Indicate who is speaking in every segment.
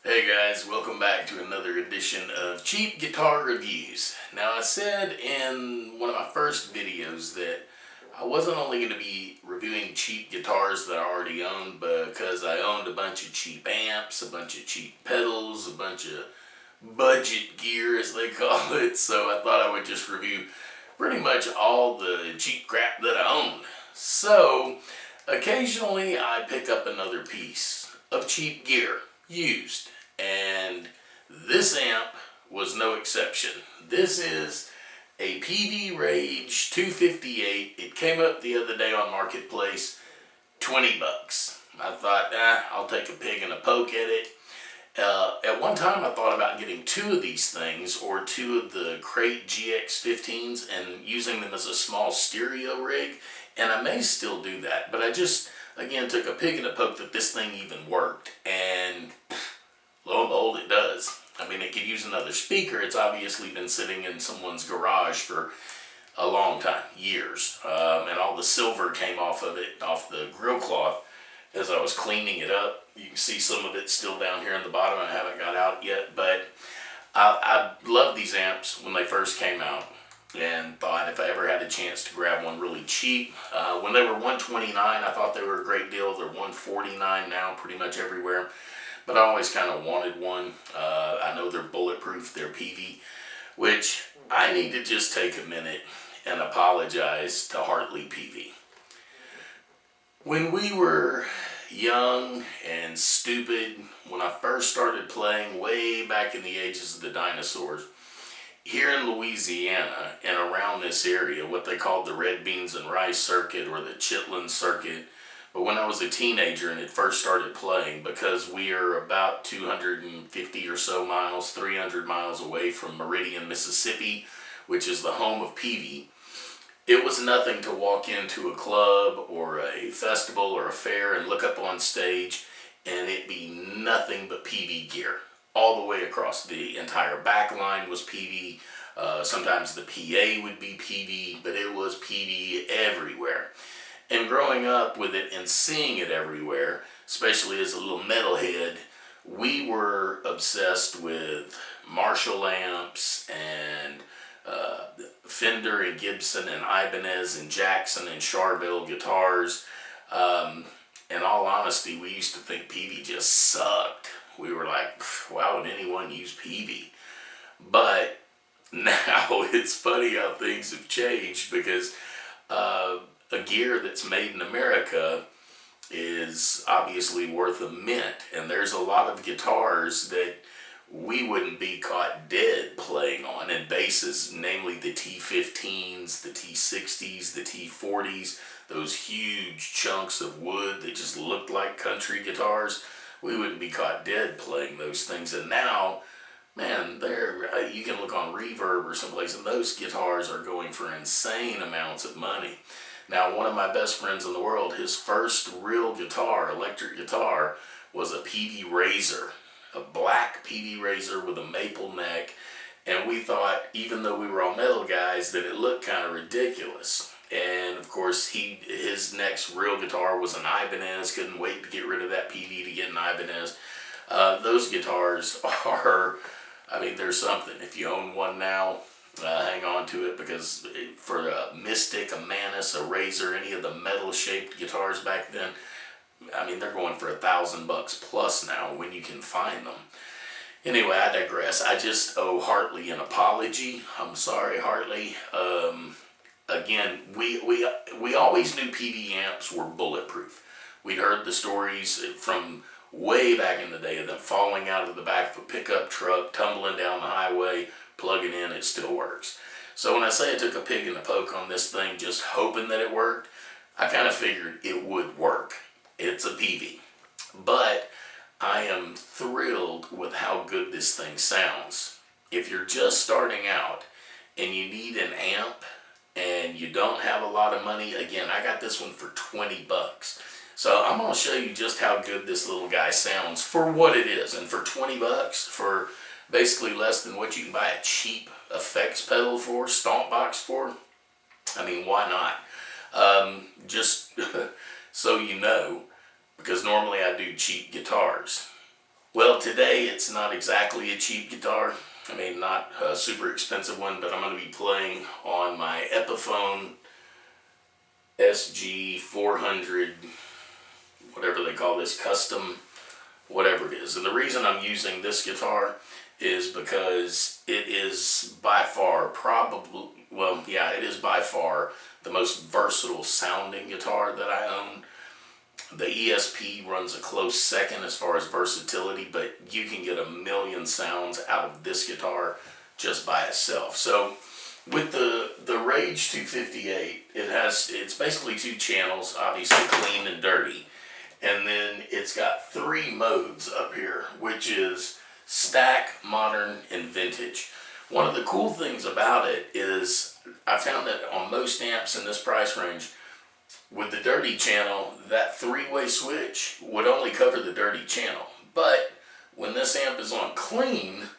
Speaker 1: Hey guys, welcome back to another edition of Cheap Guitar Reviews. Now I said in one of my first videos that I wasn't only going to be reviewing cheap guitars that I already owned, because I owned a bunch of cheap amps, a bunch of cheap pedals, a bunch of budget gear as they call it, so I thought I would just review pretty much all the cheap crap that I own. So occasionally I pick up another piece of cheap gear, used, and this amp was no exception. This is a Peavey Rage 258. It came up the other day on Marketplace, 20 bucks. I thought, I'll take a pig and a poke at it. At one time I thought about getting two of these things, or two of the Crate GX15s, and using them as a small stereo rig, and I may still do that, but I just, again, took a pig and a poke that this thing even worked, and lo and behold, it does. I mean, it could use another speaker. It's obviously been sitting in someone's garage for a long time, years, and all the silver came off of it, off the grill cloth, as I was cleaning it up. You can see some of it still down here in the bottom. I haven't got out yet, but I loved these amps when they first came out, and thought if I ever had a chance to grab one really cheap. When they were $129, I thought they were a great deal. They're $149 now pretty much everywhere, but I always kind of wanted one. I know they're bulletproof, they're Peavey, which I need to just take a minute and apologize to Hartley Peavey. When we were young and stupid, when I first started playing way back in the ages of the dinosaurs, here in Louisiana and around this area, what they called the red beans and rice circuit, or the chitlin circuit, but when I was a teenager and it first started playing, because we are about 250 or so miles, 300 miles away from Meridian, Mississippi, which is the home of Peavey, it was nothing to walk into a club or a festival or a fair and look up on stage and it be nothing but Peavey gear. All the way across. The entire back line was Peavey. Sometimes the PA would be Peavey, but it was Peavey everywhere. And growing up with it and seeing it everywhere, especially as a little metalhead, we were obsessed with Marshall amps and Fender and Gibson and Ibanez and Jackson and Charvel guitars. In all honesty, we used to think Peavey just sucked. We were like, why would anyone use Peavey? But now it's funny how things have changed, because a gear that's made in America is obviously worth a mint, and there's a lot of guitars that we wouldn't be caught dead playing on, and basses, namely the T15s, the T60s, the T40s, those huge chunks of wood that just looked like country guitars. We wouldn't be caught dead playing those things. And now, man, you can look on Reverb or someplace, and those guitars are going for insane amounts of money. Now, one of my best friends in the world, his first real guitar, electric guitar, was a Peavey Razor, a black Peavey Razor with a maple neck, and we thought, even though we were all metal guys, that it looked kind of ridiculous. And of course, his next real guitar was an Ibanez. Couldn't wait to get rid of that Peavey to get an Ibanez. Those guitars are, I mean, there's something. If you own one now, hang on to it, because for a Mystic, a Manus, a Razor, any of the metal-shaped guitars back then, I mean, they're going for $1,000 plus now when you can find them. Anyway, I digress. I just owe Hartley an apology. I'm sorry, Hartley. Again, we always knew Peavey amps were bulletproof. We'd heard the stories from way back in the day of them falling out of the back of a pickup truck, tumbling down the highway, plugging in, it still works. So when I say I took a pig and a poke on this thing just hoping that it worked, I kind of figured it would work. It's a Peavey. But I am thrilled with how good this thing sounds. If you're just starting out and you need an amp and you don't have a lot of money, again, I got this one for 20 bucks. So I'm going to show you just how good this little guy sounds for what it is. And for 20 bucks, for basically less than what you can buy a cheap effects pedal for, stomp box for, I mean, why not? Just so you know, because normally I do cheap guitars. Well, today it's not exactly a cheap guitar. I mean, not a super expensive one, but I'm going to be playing on my Epiphone SG400, whatever they call this, custom, whatever it is. And the reason I'm using this guitar is because it is by far it is by far the most versatile sounding guitar that I own. The ESP runs a close second as far as versatility, but you can get a million sounds out of this guitar just by itself. So with the Rage 258, it's basically two channels, obviously clean and dirty. And then it's got three modes up here, which is stack, modern, and vintage. One of the cool things about it is I found that on most amps in this price range, with the dirty channel, that three-way switch would only cover the dirty channel. But when this amp is on clean,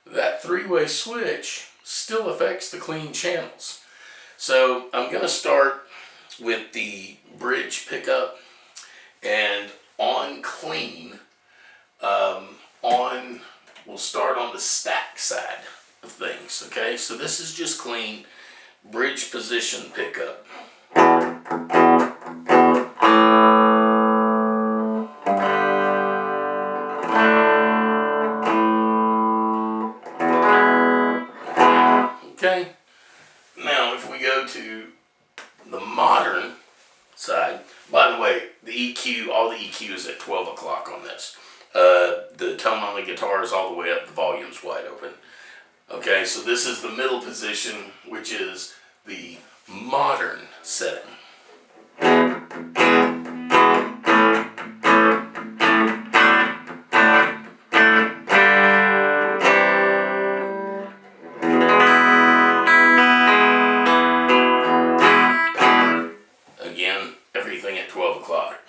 Speaker 1: that three-way switch still affects the clean channels. So I'm going to start with the bridge pickup, and on clean, we'll start on the stack side of things, okay? So this is just clean bridge position pickup. Okay, now if we go to the modern side, by the way, the EQ, all the EQ is at 12 o'clock on this. The tone on the guitar is all the way up, the volume's wide open. Okay, so this is the middle position, which is the modern setting. Again, everything at 12 o'clock.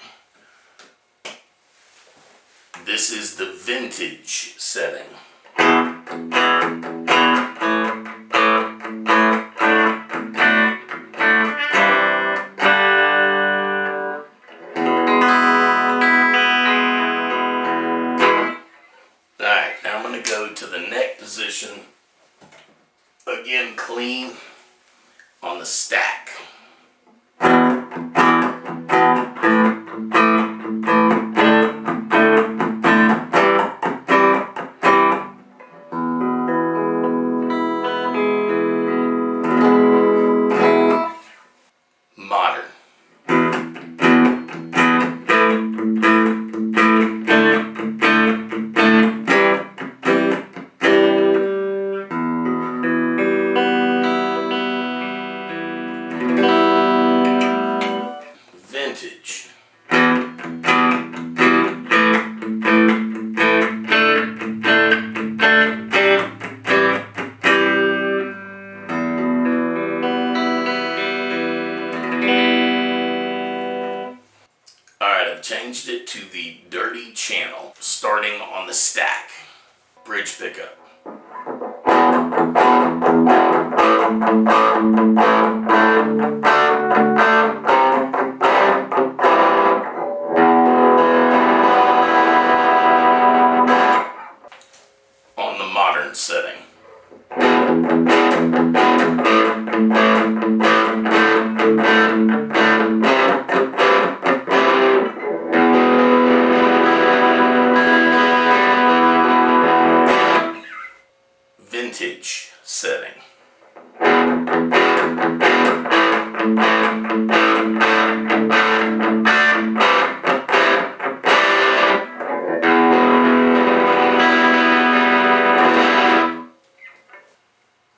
Speaker 1: This is the vintage setting. Alright, now I'm going to go to the neck position. Again, clean on the stack. Modern. Vintage. Alright, I've changed it to the dirty channel, starting on the stack. Bridge pickup. On the modern setting. Vintage setting.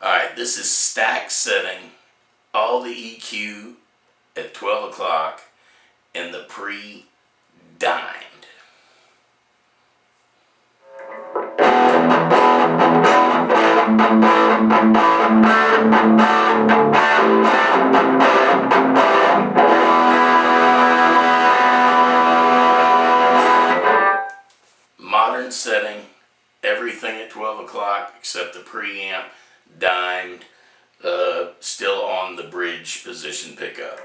Speaker 1: Alright, this is stack setting, all the EQ at 12 o'clock, and the pre-dined. Modern setting, everything at 12 o'clock except the preamp, dimed, still on the bridge position pickup.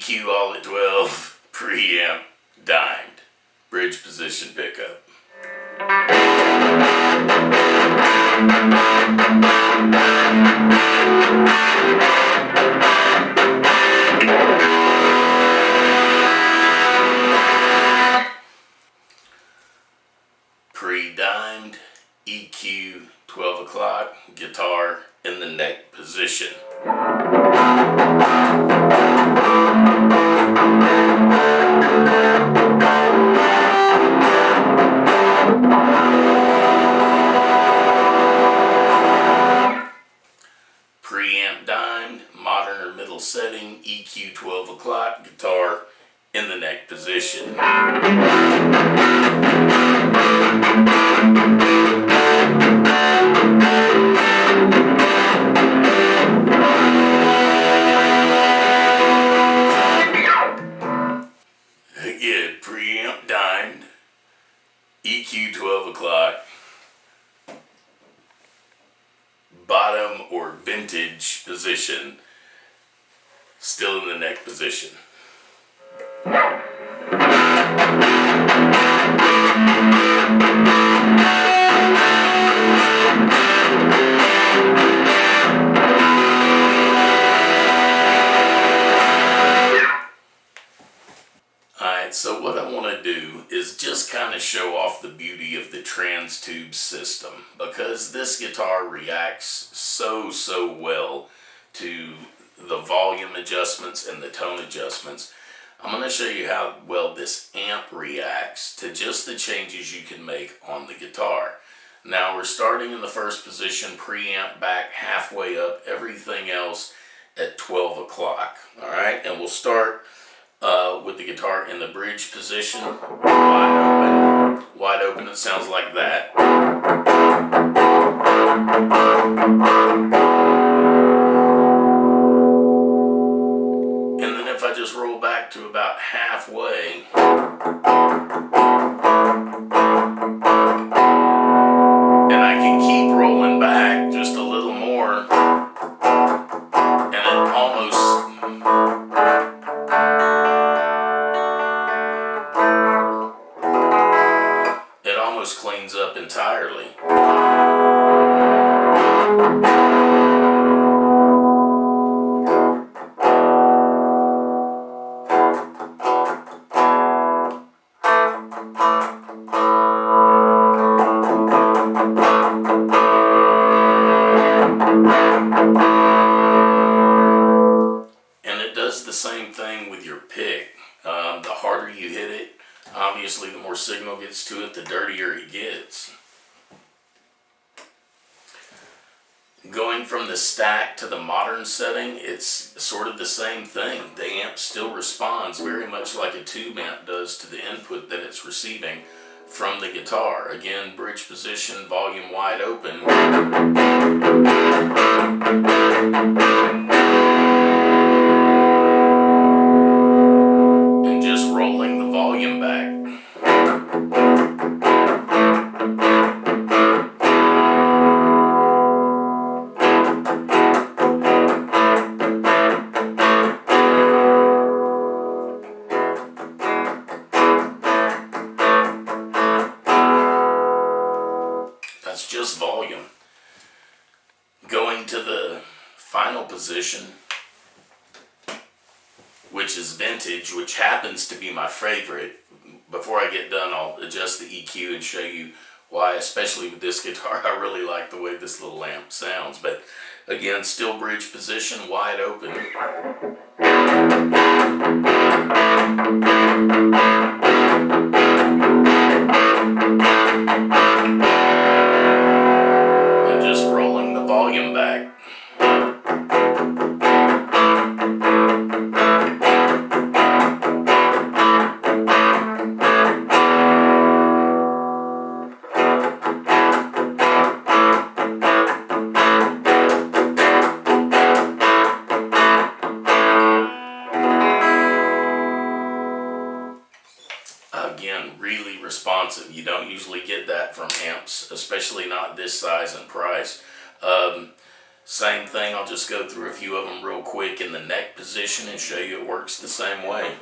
Speaker 1: EQ all at 12, preamp dimed, bridge position pickup. Pre-dimed, EQ 12 o'clock, guitar in the neck position. Preamp dimed, modern or middle setting, EQ 12 o'clock, guitar in the neck position. Again, preamp dimed, EQ 12 o'clock, bottom or vintage position, still in the neck position. Alright, so what I want to do is just kind of show off the beauty of the TransTube system, because this guitar reacts so well to the volume adjustments and the tone adjustments. I'm going to show you how well this amp reacts to just the changes you can make on the guitar. Now we're starting in the first position, preamp back halfway up, everything else at 12 o'clock. Alright, and we'll start with the guitar in the bridge position, wide open, it sounds like that. And then if I just roll back to about halfway, and I can keep rolling back just a little more, and it almost cleans up entirely. And it does the same thing with your pick. The harder you hit it, obviously the more signal gets to it, the dirtier it gets. Going from the stack to the modern setting, it's sort of the same thing. The amp still responds very much like a tube amp does to the input that it's receiving from the guitar. Again, bridge position, volume wide open. And just rolling the volume back. That's just volume. Going to the final position, which is vintage, which happens to be my favorite. Before I get done, I'll adjust the EQ and show you why, especially with this guitar, I really like the way this little amp sounds. But again, still bridge position, wide open. And just rolling the volume back. Again, really responsive. You don't usually get that from amps, especially not this size and price. Same thing, I'll just go through a few of them real quick in the neck position and show you it works the same way.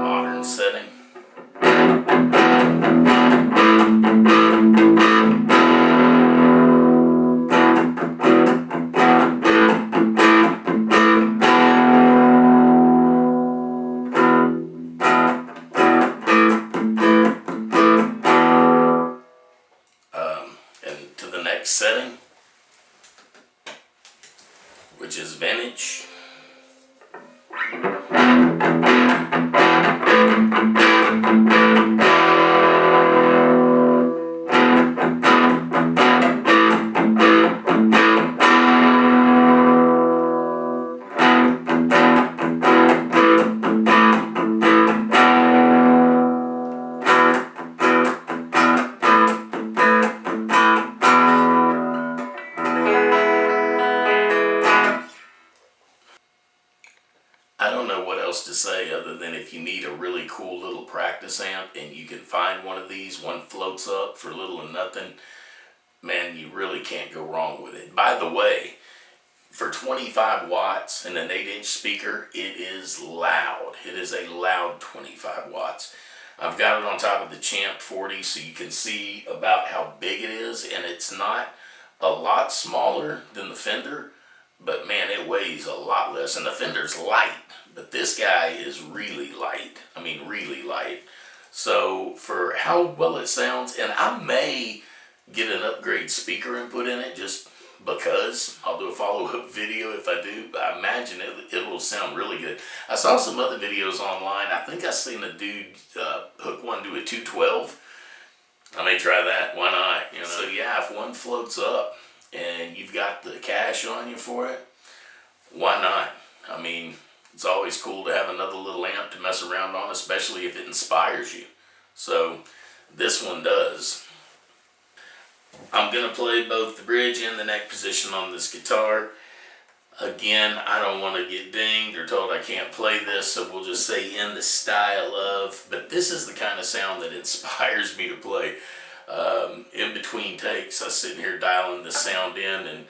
Speaker 1: Modern setting. And to the next setting, which is vintage. I don't know what else to say other than if you need a really cool little practice amp and you can find one of these, one floats up for little or nothing, man, you really can't go wrong with it. By the way, for 25 watts and an 8-inch speaker, it is loud. It is a loud 25 watts. I've got it on top of the Champ 40 so you can see about how big it is, and it's not a lot smaller than the Fender, but man, it weighs a lot less, and the Fender's light, but this guy is really light. I mean, really light. So for how well it sounds, and I may get an upgrade speaker and put in it just because. I'll do a follow-up video if I do, but I imagine it will sound really good. I saw some other videos online. I think I seen a dude hook one to a 212. I may try that. Why not? You know? So yeah, if one floats up and you've got the cash on you for it, why not? I mean, it's always cool to have another little amp to mess around on, especially if it inspires you. So this one does. I'm going to play both the bridge and the neck position on this guitar. Again, I don't want to get dinged or told I can't play this, so we'll just say in the style of, but this is the kind of sound that inspires me to play. In between takes, I was sitting here dialing the sound in, and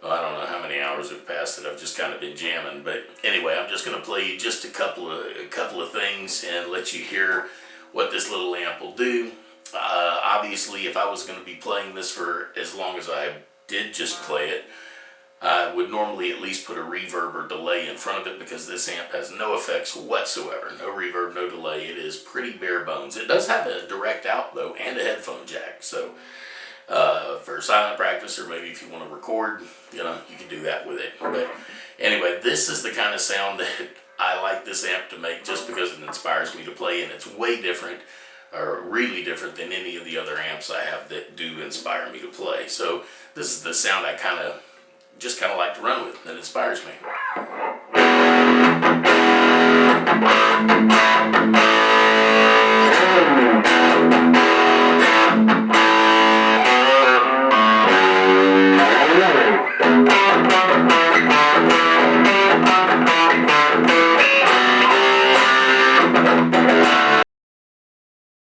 Speaker 1: well, I don't know how many hours have passed that I've just kind of been jamming, but anyway, I'm just going to play you just a couple of things and let you hear what this little amp will do. Obviously, if I was going to be playing this for as long as I did just play it, I would normally at least put a reverb or delay in front of it, because this amp has no effects whatsoever. No reverb, no delay. It is pretty bare bones. It does have a direct out though and a headphone jack. So for silent practice, or maybe if you want to record, you know, you can do that with it. But anyway, this is the kind of sound that I like this amp to make just because it inspires me to play, and it's way different, or really different than any of the other amps I have that do inspire me to play. So this is the sound I just kind of like to run with, that inspires me.